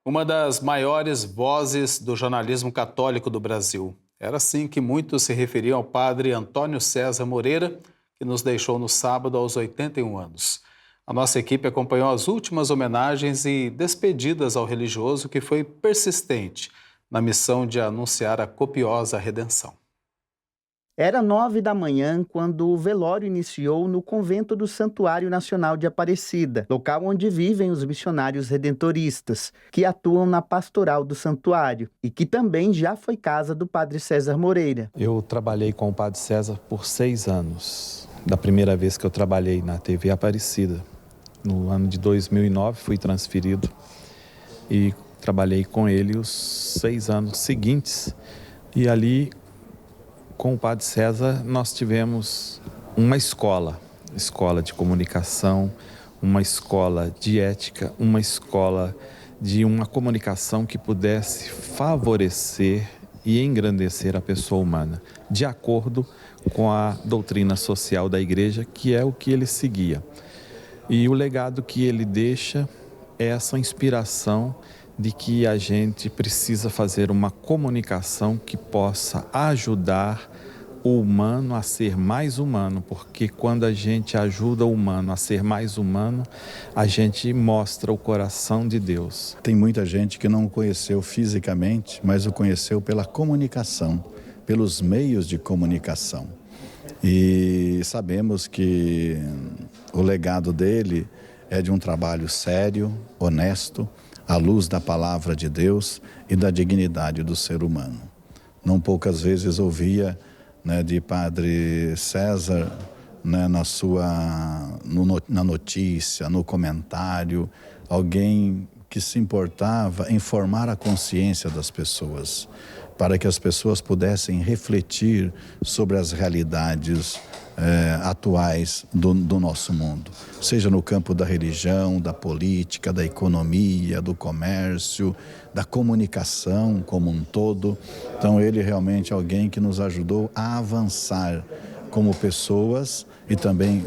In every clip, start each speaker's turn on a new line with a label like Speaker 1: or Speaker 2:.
Speaker 1: Uma das maiores vozes do jornalismo católico do Brasil. Era assim que muitos se referiam ao padre Antônio César Moreira, que nos deixou no sábado aos 81 anos. A nossa equipe acompanhou as últimas homenagens e despedidas ao religioso que foi persistente na missão de anunciar a copiosa redenção.
Speaker 2: Era 9 da manhã quando o velório iniciou no convento do Santuário Nacional de Aparecida, local onde vivem os missionários redentoristas, que atuam na pastoral do santuário e que também já foi casa do padre César Moreira.
Speaker 3: Eu trabalhei com o padre César por 6 anos, da primeira vez que eu trabalhei na TV Aparecida. No ano de 2009 fui transferido e trabalhei com ele os 6 anos seguintes e ali com o padre César, nós tivemos uma escola de comunicação, uma escola de ética, uma escola de uma comunicação que pudesse favorecer e engrandecer a pessoa humana, de acordo com a doutrina social da igreja, que é o que ele seguia. E o legado que ele deixa é essa inspiração de que a gente precisa fazer uma comunicação que possa ajudar o humano a ser mais humano, porque quando a gente ajuda o humano a ser mais humano, a gente mostra o coração de Deus.
Speaker 4: Tem muita gente que não o conheceu fisicamente, mas o conheceu pela comunicação, pelos meios de comunicação. E sabemos que o legado dele é de um trabalho sério, honesto, à luz da palavra de Deus e da dignidade do ser humano. Não poucas vezes ouvia, de padre César, na notícia, no comentário, alguém que se importava em formar a consciência das pessoas, para que as pessoas pudessem refletir sobre as realidades atuais do nosso mundo, seja no campo da religião, da política, da economia, do comércio, da comunicação como um todo. Então ele realmente é alguém que nos ajudou a avançar como pessoas e também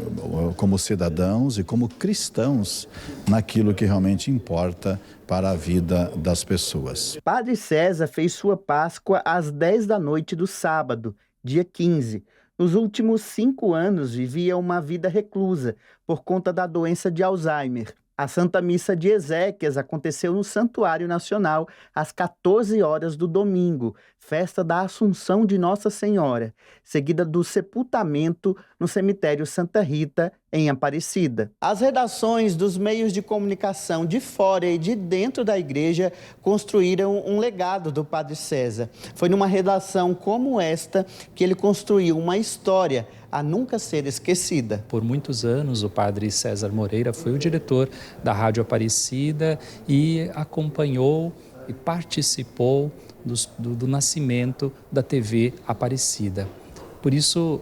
Speaker 4: como cidadãos e como cristãos naquilo que realmente importa para a vida das pessoas.
Speaker 2: Padre César fez sua Páscoa às 10 da noite do sábado, dia 15. Nos últimos 5 anos vivia uma vida reclusa por conta da doença de Alzheimer. A Santa Missa de Ezequias aconteceu no Santuário Nacional às 14 horas do domingo, festa da Assunção de Nossa Senhora, seguida do sepultamento no cemitério Santa Rita, em Aparecida. As redações dos meios de comunicação de fora e de dentro da igreja construíram um legado do Padre César. Foi numa redação como esta que ele construiu uma história a nunca ser esquecida.
Speaker 5: Por muitos anos, o padre César Moreira foi o diretor da Rádio Aparecida e acompanhou e participou do nascimento da TV Aparecida. Por isso,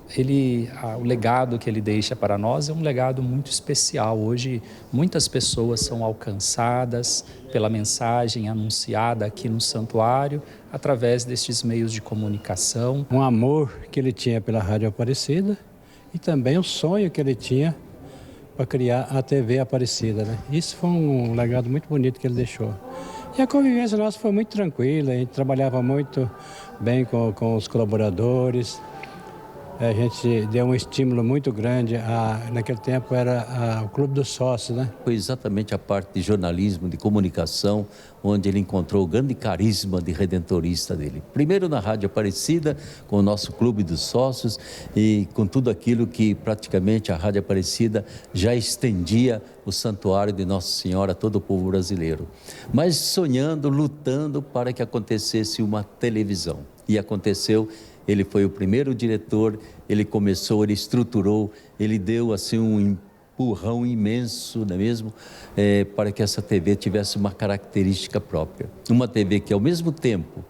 Speaker 5: o legado que ele deixa para nós é um legado muito especial. Hoje, muitas pessoas são alcançadas pela mensagem anunciada aqui no santuário, através destes meios de comunicação.
Speaker 6: Um amor que ele tinha pela Rádio Aparecida e também o sonho que ele tinha para criar a TV Aparecida, né? Isso foi um legado muito bonito que ele deixou. E a convivência nossa foi muito tranquila, a gente trabalhava muito bem com os colaboradores. A gente deu um estímulo muito grande, naquele tempo era o Clube dos Sócios, né?
Speaker 7: Foi exatamente a parte de jornalismo, de comunicação, onde ele encontrou o grande carisma de redentorista dele. Primeiro na Rádio Aparecida, com o nosso Clube dos Sócios e com tudo aquilo que praticamente a Rádio Aparecida já estendia o santuário de Nossa Senhora a todo o povo brasileiro. Mas sonhando, lutando para que acontecesse uma televisão. E aconteceu. Ele foi o primeiro diretor, ele começou, ele estruturou, ele deu assim um empurrão imenso, não é mesmo? Para que essa TV tivesse uma característica própria. Uma TV que ao mesmo tempo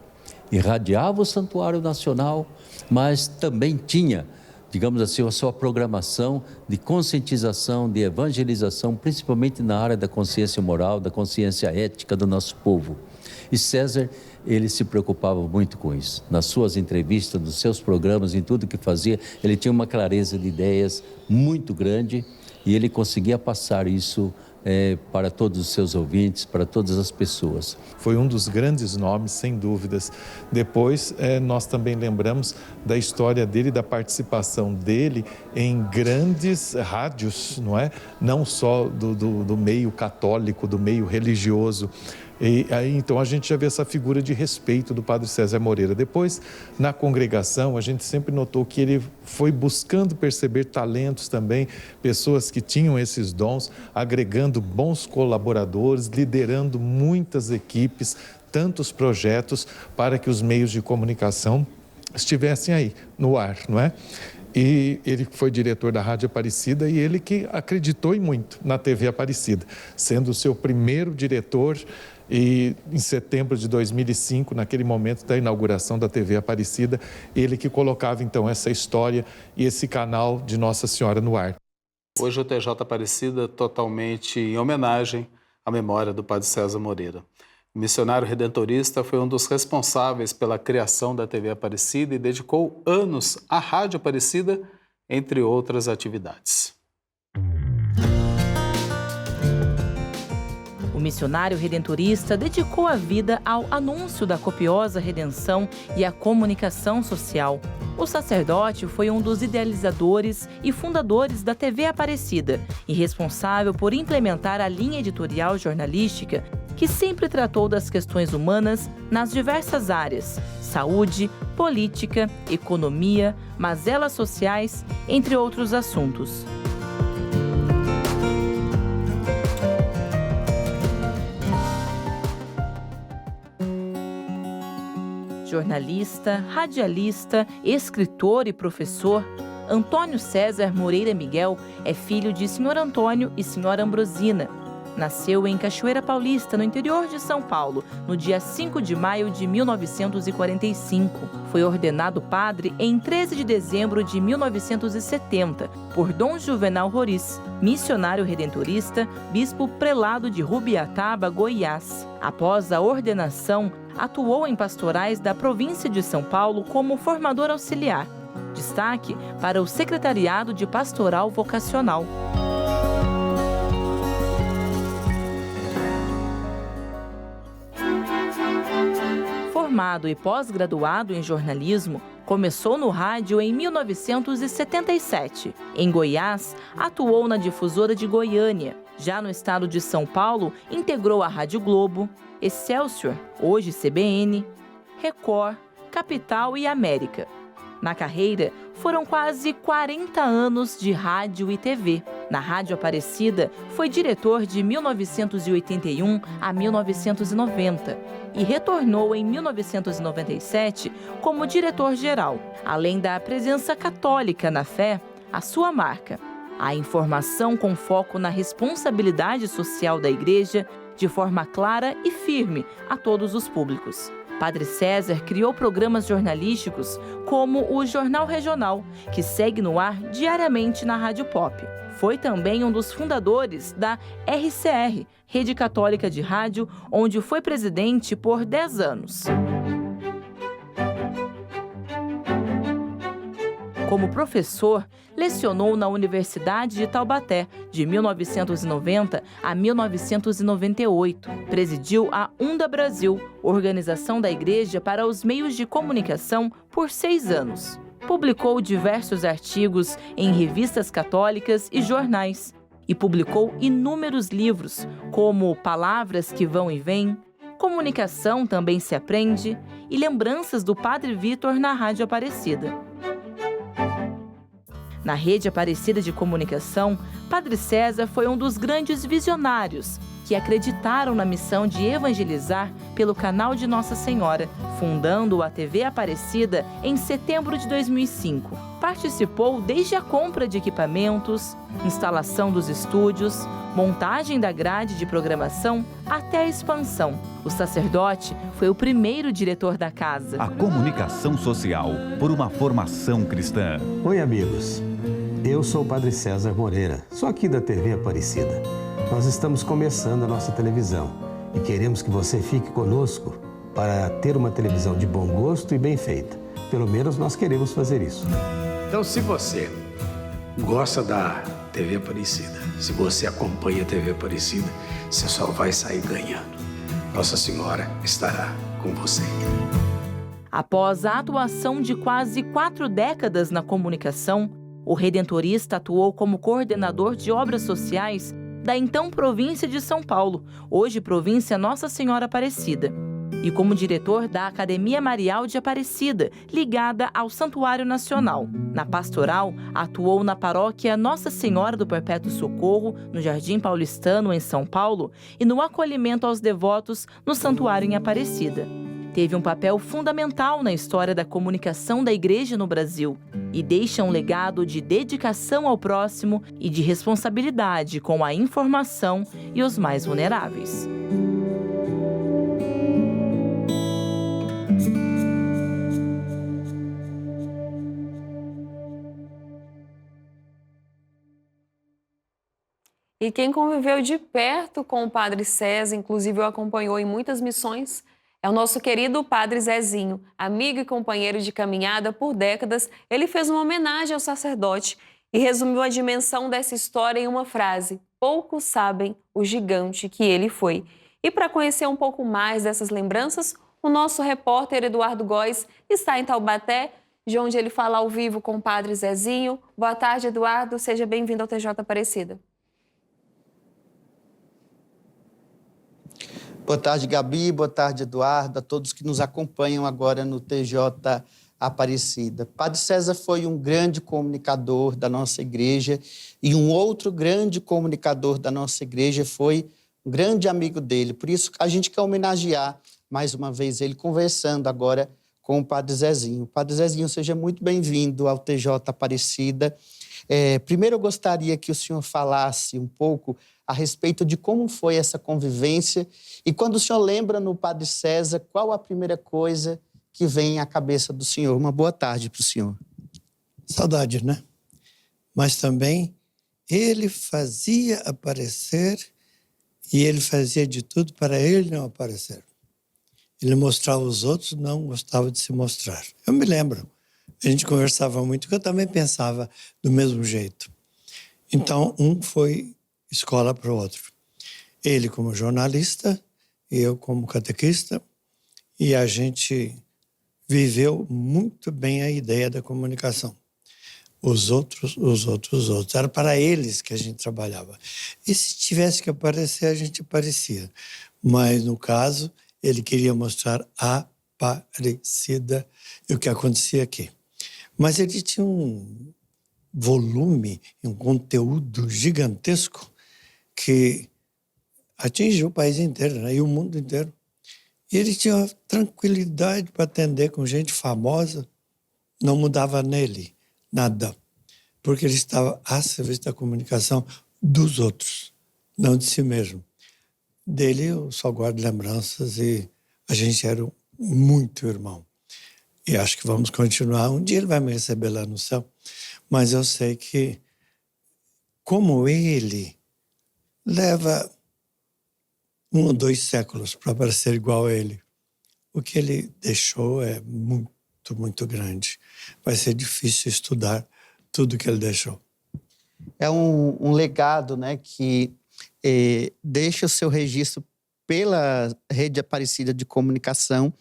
Speaker 7: irradiava o Santuário Nacional, mas também tinha, digamos assim, a sua programação de conscientização, de evangelização, principalmente na área da consciência moral, da consciência ética do nosso povo. E César, ele se preocupava muito com isso. Nas suas entrevistas, nos seus programas, em tudo que fazia, ele tinha uma clareza de ideias muito grande e ele conseguia passar isso para todos os seus ouvintes, para todas as pessoas.
Speaker 8: Foi um dos grandes nomes, sem dúvidas. Depois, nós também lembramos da história dele, da participação dele em grandes rádios, não é? Não só do meio católico, do meio religioso. E aí, então, a gente já vê essa figura de respeito do Padre César Moreira. Depois, na congregação, a gente sempre notou que ele foi buscando perceber talentos também, pessoas que tinham esses dons, agregando bons colaboradores, liderando muitas equipes, tantos projetos para que os meios de comunicação estivessem aí, no ar, não é? E ele foi diretor da Rádio Aparecida e ele que acreditou muito na TV Aparecida, sendo o seu primeiro diretor. E em setembro de 2005, naquele momento da inauguração da TV Aparecida, ele que colocava então essa história e esse canal de Nossa Senhora no ar.
Speaker 1: Hoje o TJ Aparecida totalmente em homenagem à memória do Padre César Moreira. O missionário redentorista foi um dos responsáveis pela criação da TV Aparecida e dedicou anos à Rádio Aparecida, entre outras atividades.
Speaker 9: O missionário redentorista dedicou a vida ao anúncio da copiosa redenção e à comunicação social. O sacerdote foi um dos idealizadores e fundadores da TV Aparecida e responsável por implementar a linha editorial jornalística que sempre tratou das questões humanas nas diversas áreas: saúde, política, economia, mazelas sociais, entre outros assuntos. Jornalista, radialista, escritor e professor, Antônio César Moreira Miguel é filho de Sr. Antônio e Sra. Ambrosina. Nasceu em Cachoeira Paulista, no interior de São Paulo, no dia 5 de maio de 1945. Foi ordenado padre em 13 de dezembro de 1970 por Dom Juvenal Roriz, missionário redentorista, bispo prelado de Rubiataba, Goiás. Após a ordenação, atuou em pastorais da província de São Paulo como formador auxiliar. Destaque para o Secretariado de Pastoral Vocacional. Formado e pós-graduado em jornalismo, começou no rádio em 1977. Em Goiás, atuou na Difusora de Goiânia. Já no estado de São Paulo, integrou a Rádio Globo, Excelsior, hoje CBN, Record, Capital e América. Na carreira, foram quase 40 anos de rádio e TV. Na Rádio Aparecida, foi diretor de 1981 a 1990 e retornou em 1997 como diretor-geral, além da presença católica na fé, a sua marca. A informação com foco na responsabilidade social da Igreja, de forma clara e firme a todos os públicos. Padre César criou programas jornalísticos como o Jornal Regional, que segue no ar diariamente na Rádio Pop. Foi também um dos fundadores da RCR, Rede Católica de Rádio, onde foi presidente por 10 anos. Como professor, lecionou na Universidade de Taubaté, de 1990 a 1998. Presidiu a UNDA Brasil, Organização da Igreja para os Meios de Comunicação, por 6 anos. Publicou diversos artigos em revistas católicas e jornais. E publicou inúmeros livros, como Palavras que Vão e Vêm, Comunicação Também se Aprende e Lembranças do Padre Vitor na Rádio Aparecida. Na Rede Aparecida de Comunicação, Padre César foi um dos grandes visionários que acreditaram na missão de evangelizar pelo canal de Nossa Senhora, fundando a TV Aparecida em setembro de 2005. Participou desde a compra de equipamentos, instalação dos estúdios, montagem da grade de programação até a expansão. O sacerdote foi o primeiro diretor da casa.
Speaker 10: A comunicação social por uma formação cristã.
Speaker 11: Oi, amigos. Eu sou o Padre César Moreira, sou aqui da TV Aparecida. Nós estamos começando a nossa televisão e queremos que você fique conosco para ter uma televisão de bom gosto e bem feita. Pelo menos nós queremos fazer isso.
Speaker 12: Então, se você gosta da
Speaker 11: TV Aparecida. Se você acompanha a TV Aparecida, você só vai sair ganhando. Nossa Senhora estará com você.
Speaker 9: Após a atuação de quase 4 décadas na comunicação, o redentorista atuou como coordenador de obras sociais da então província de São Paulo, hoje província Nossa Senhora Aparecida, e como diretor da Academia Marial de Aparecida, ligada ao Santuário Nacional. Na pastoral, atuou na paróquia Nossa Senhora do Perpétuo Socorro, no Jardim Paulistano, em São Paulo, e no acolhimento aos devotos no Santuário em Aparecida. Teve um papel fundamental na história da comunicação da Igreja no Brasil e deixa um legado de dedicação ao próximo e de responsabilidade com a informação e os mais vulneráveis.
Speaker 12: E quem conviveu de perto com o Padre César, inclusive o acompanhou em muitas missões, é o nosso querido Padre Zezinho. Amigo e companheiro de caminhada por décadas, ele fez uma homenagem ao sacerdote e resumiu a dimensão dessa história em uma frase: poucos sabem o gigante que ele foi. E para conhecer um pouco mais dessas lembranças, o nosso repórter Eduardo Góes está em Taubaté, de onde ele fala ao vivo com o Padre Zezinho. Boa tarde, Eduardo. Seja bem-vindo ao TJ Aparecida.
Speaker 2: Boa tarde, Gabi. Boa tarde, Eduardo, a todos que nos acompanham agora no TJ Aparecida. Padre César foi um grande comunicador da nossa igreja e um outro grande comunicador da nossa igreja foi um grande amigo dele. Por isso, a gente quer homenagear mais uma vez ele, conversando agora com o Padre Zezinho. Padre Zezinho, seja muito bem-vindo ao TJ Aparecida. Primeiro, eu gostaria que o senhor falasse um pouco a respeito de como foi essa convivência e quando o senhor lembra no Padre César, qual a primeira coisa que vem à cabeça do senhor? Uma boa tarde para o senhor.
Speaker 13: Saudade, né? Mas também ele fazia aparecer e ele fazia de tudo para ele não aparecer. Ele mostrava os outros, não gostava de se mostrar. Eu me lembro, a gente conversava muito, porque eu também pensava do mesmo jeito. Então, um foi escola para o outro. Ele como jornalista, eu como catequista, e a gente viveu muito bem a ideia da comunicação. Os outros. Era para eles que a gente trabalhava. E se tivesse que aparecer, a gente aparecia. Mas, no caso, ele queria mostrar a Aparecida e o que acontecia aqui. Mas ele tinha um volume, um conteúdo gigantesco que atingiu o país inteiro, né? E o mundo inteiro. E ele tinha tranquilidade para atender com gente famosa, não mudava nele nada, porque ele estava a serviço da comunicação dos outros, não de si mesmo. Dele eu só guardo lembranças e a gente era muito irmão. E acho que vamos continuar. Um dia ele vai me receber lá no céu, mas eu sei que, como ele, leva 1 ou 2 séculos para parecer igual a ele. O que ele deixou é muito, muito grande. Vai ser difícil estudar tudo que ele deixou.
Speaker 2: É um legado, né, que deixa o seu registro pela Rede Aparecida de Comunicação,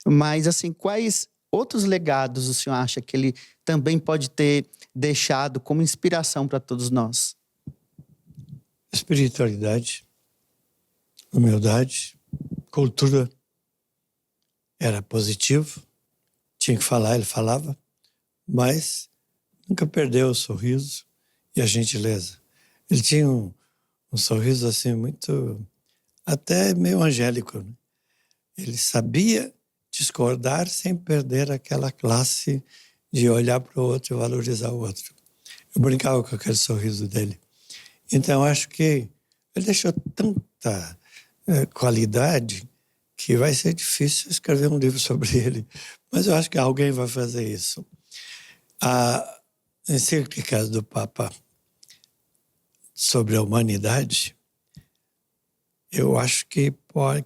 Speaker 2: mas assim, quais outros legados o senhor acha que ele também pode ter deixado como inspiração para todos nós?
Speaker 13: Espiritualidade, humildade, cultura. Era positivo, tinha que falar, ele falava, mas nunca perdeu o sorriso e a gentileza. Ele tinha um sorriso assim muito, até meio angélico, né? Ele sabia discordar sem perder aquela classe de olhar para o outro e valorizar o outro. Eu brincava com aquele sorriso dele. Então, acho que ele deixou tanta qualidade que vai ser difícil escrever um livro sobre ele. Mas eu acho que alguém vai fazer isso. A encíclica do Papa sobre a humanidade, eu acho que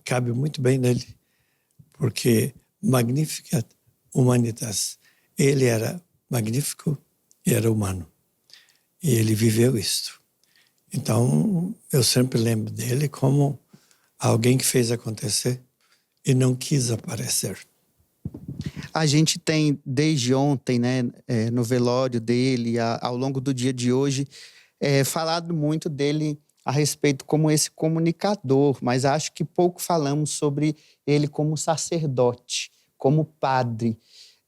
Speaker 13: cabe muito bem nele, porque Magnificat Humanitas, ele era magnífico e era humano. E ele viveu isto. Então, eu sempre lembro dele como alguém que fez acontecer e não quis aparecer.
Speaker 2: A gente tem, desde ontem, né, no velório dele, ao longo do dia de hoje, falado muito dele a respeito como esse comunicador, mas acho que pouco falamos sobre ele como sacerdote, como padre.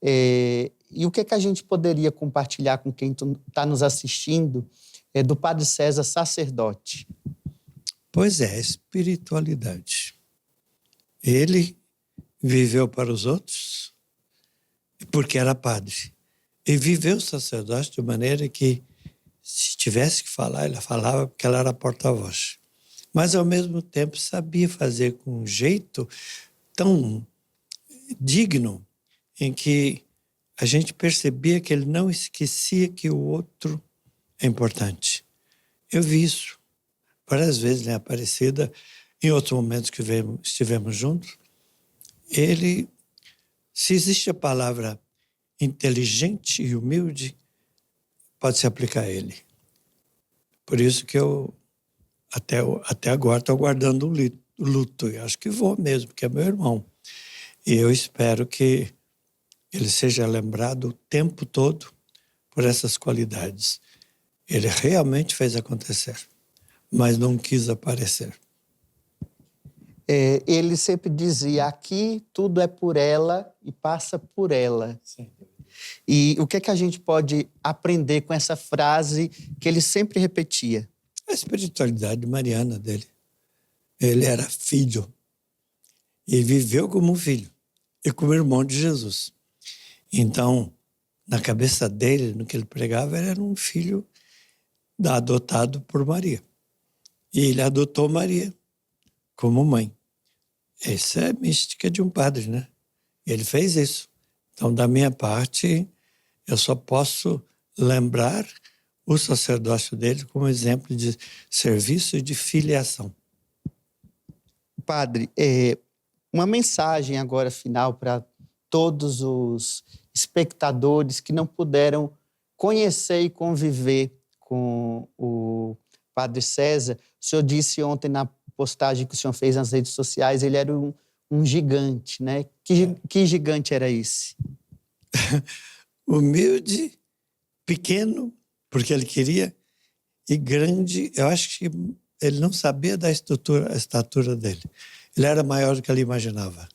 Speaker 2: E o que a gente poderia compartilhar com quem está nos assistindo do Padre César sacerdote?
Speaker 13: Pois é, espiritualidade. Ele viveu para os outros porque era padre. E viveu o sacerdócio de maneira que, se tivesse que falar, ele falava porque ela era porta-voz. Mas, ao mesmo tempo, sabia fazer com um jeito tão digno em que a gente percebia que ele não esquecia que o outro é importante. Eu vi isso várias vezes na Aparecida, em outros momentos que estivemos juntos. Ele, se existe a palavra inteligente e humilde, pode se aplicar a ele. Por isso que eu, até agora, estou guardando o luto. E acho que vou mesmo, porque é meu irmão. E eu espero que ele seja lembrado o tempo todo por essas qualidades. Ele realmente fez acontecer, mas não quis aparecer.
Speaker 2: Ele sempre dizia, aqui tudo é por ela e passa por ela. Sim. E o que é que a gente pode aprender com essa frase que ele sempre repetia?
Speaker 13: A espiritualidade mariana dele. Ele era filho. E viveu como filho. E como irmão de Jesus. Então, na cabeça dele, no que ele pregava, ele era um filho adotado por Maria. E ele adotou Maria como mãe. Essa é a mística de um padre, né? Ele fez isso. Então, da minha parte, eu só posso lembrar o sacerdócio dele como exemplo de serviço e de filiação.
Speaker 2: Padre, uma mensagem agora final para todos os espectadores que não puderam conhecer e conviver com o Padre César. O senhor disse ontem na postagem que o senhor fez nas redes sociais, ele era um gigante, né? Que gigante era esse?
Speaker 13: Humilde, pequeno, porque ele queria, e grande. Eu acho que ele não sabia da estatura dele. Ele era maior do que ele imaginava.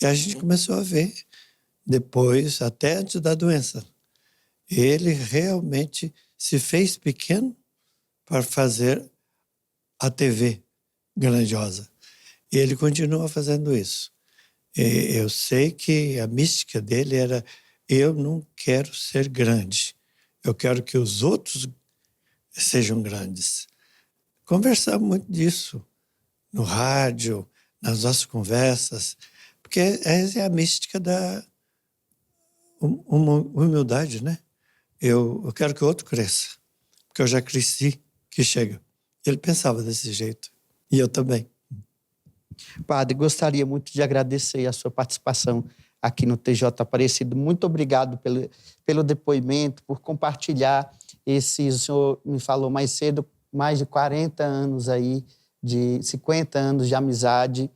Speaker 13: E a gente começou a ver, depois, até antes da doença. Ele realmente se fez pequeno para fazer a TV grandiosa. E ele continua fazendo isso. E eu sei que a mística dele era: eu não quero ser grande, eu quero que os outros sejam grandes. Conversamos muito disso no rádio, nas nossas conversas, porque essa é a mística da humildade, né? Eu quero que o outro cresça, porque eu já cresci, que chega. Ele pensava desse jeito, e eu também.
Speaker 2: Padre, gostaria muito de agradecer a sua participação aqui no TJ Aparecido. Muito obrigado pelo depoimento, por compartilhar o senhor me falou mais cedo, mais de 40 anos aí, de 50 anos de amizade,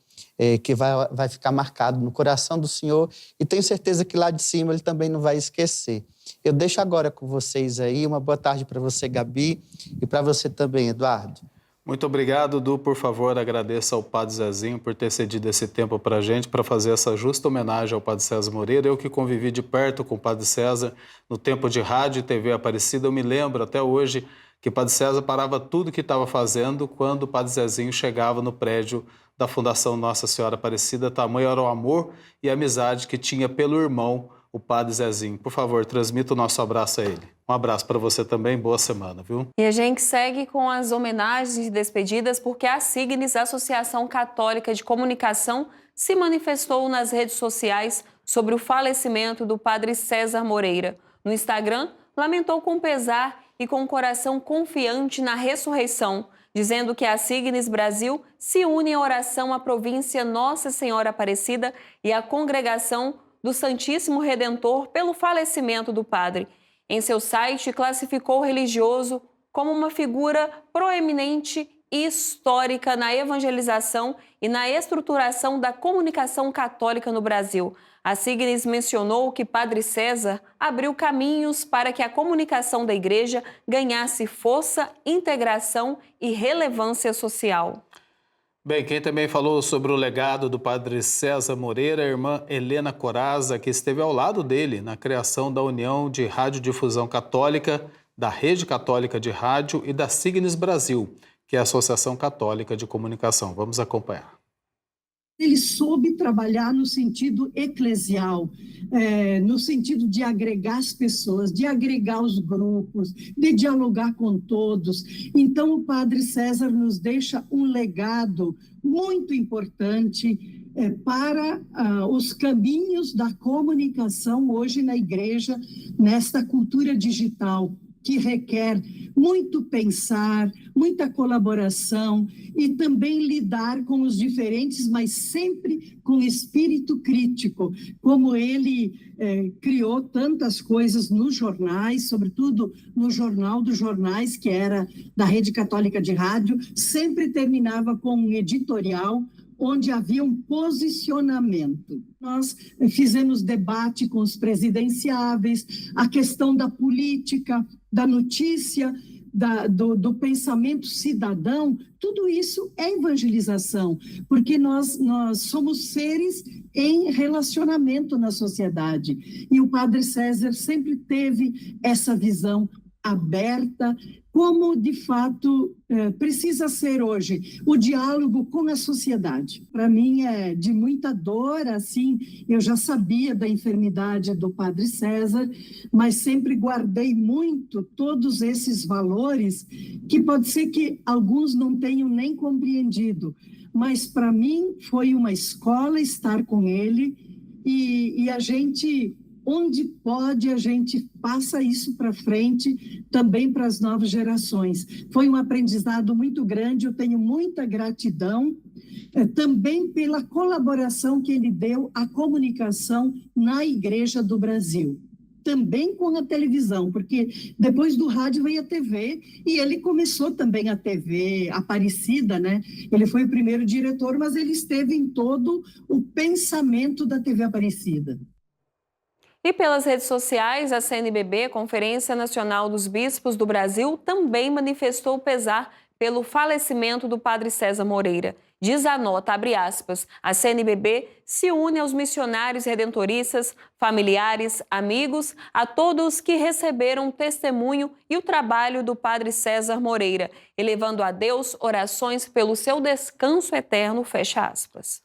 Speaker 2: que vai ficar marcado no coração do senhor, e tenho certeza que lá de cima ele também não vai esquecer. Eu deixo agora com vocês aí, uma boa tarde para você, Gabi, e para você também, Eduardo.
Speaker 1: Muito obrigado, Du. Por favor, agradeça ao Padre Zezinho por ter cedido esse tempo para a gente, para fazer essa justa homenagem ao Padre César Moreira. Eu que convivi de perto com o Padre César no tempo de rádio e TV Aparecida, eu me lembro até hoje que o Padre César parava tudo que estava fazendo quando o Padre Zezinho chegava no prédio da Fundação Nossa Senhora Aparecida. Tamanho era o amor e a amizade que tinha pelo irmão, o Padre Zezinho. Por favor, transmita o nosso abraço a ele. Um abraço para você também, boa semana, viu?
Speaker 12: E a gente segue com as homenagens e despedidas porque a Signes, Associação Católica de Comunicação, se manifestou nas redes sociais sobre o falecimento do Padre César Moreira. No Instagram, lamentou com pesar e com o coração confiante na ressurreição, dizendo que a Signes Brasil se une em oração à província Nossa Senhora Aparecida e à congregação do Santíssimo Redentor pelo falecimento do padre. Em seu site, classificou o religioso como uma figura proeminente e histórica na evangelização e na estruturação da comunicação católica no Brasil. A Signes mencionou que Padre César abriu caminhos para que a comunicação da igreja ganhasse força, integração e relevância social.
Speaker 1: Bem, quem também falou sobre o legado do Padre César Moreira, a irmã Helena Coraza, que esteve ao lado dele na criação da União de Radiodifusão Católica, da Rede Católica de Rádio e da Signes Brasil, que é a Associação Católica de Comunicação. Vamos acompanhar.
Speaker 14: Ele soube trabalhar no sentido eclesial, no sentido de agregar as pessoas, de agregar os grupos, de dialogar com todos. Então, o Padre César nos deixa um legado muito importante para os caminhos da comunicação hoje na igreja, nesta cultura digital, que requer muito pensar, muita colaboração e também lidar com os diferentes, mas sempre com espírito crítico, como ele criou tantas coisas nos jornais, sobretudo no Jornal dos Jornais, que era da Rede Católica de Rádio, sempre terminava com um editorial onde havia um posicionamento. Nós fizemos debate com os presidenciáveis, a questão da política, da notícia, do pensamento cidadão, tudo isso é evangelização, porque nós somos seres em relacionamento na sociedade. E o Padre César sempre teve essa visão aberta, como de fato precisa ser hoje o diálogo com a sociedade. Para mim é de muita dor, assim, eu já sabia da enfermidade do Padre César, mas sempre guardei muito todos esses valores que pode ser que alguns não tenham nem compreendido, mas para mim foi uma escola estar com ele e a gente, onde pode, a gente passa isso para frente também para as novas gerações. Foi um aprendizado muito grande, eu tenho muita gratidão também pela colaboração que ele deu à comunicação na Igreja do Brasil. Também com a televisão, porque depois do rádio veio a TV e ele começou também a TV Aparecida, né? Ele foi o primeiro diretor, mas ele esteve em todo o pensamento da TV Aparecida.
Speaker 12: E pelas redes sociais, a CNBB, Conferência Nacional dos Bispos do Brasil, também manifestou pesar pelo falecimento do Padre César Moreira. Diz a nota, abre aspas, a CNBB se une aos missionários redentoristas, familiares, amigos, a todos que receberam o testemunho e o trabalho do Padre César Moreira, elevando a Deus orações pelo seu descanso eterno, fecha aspas.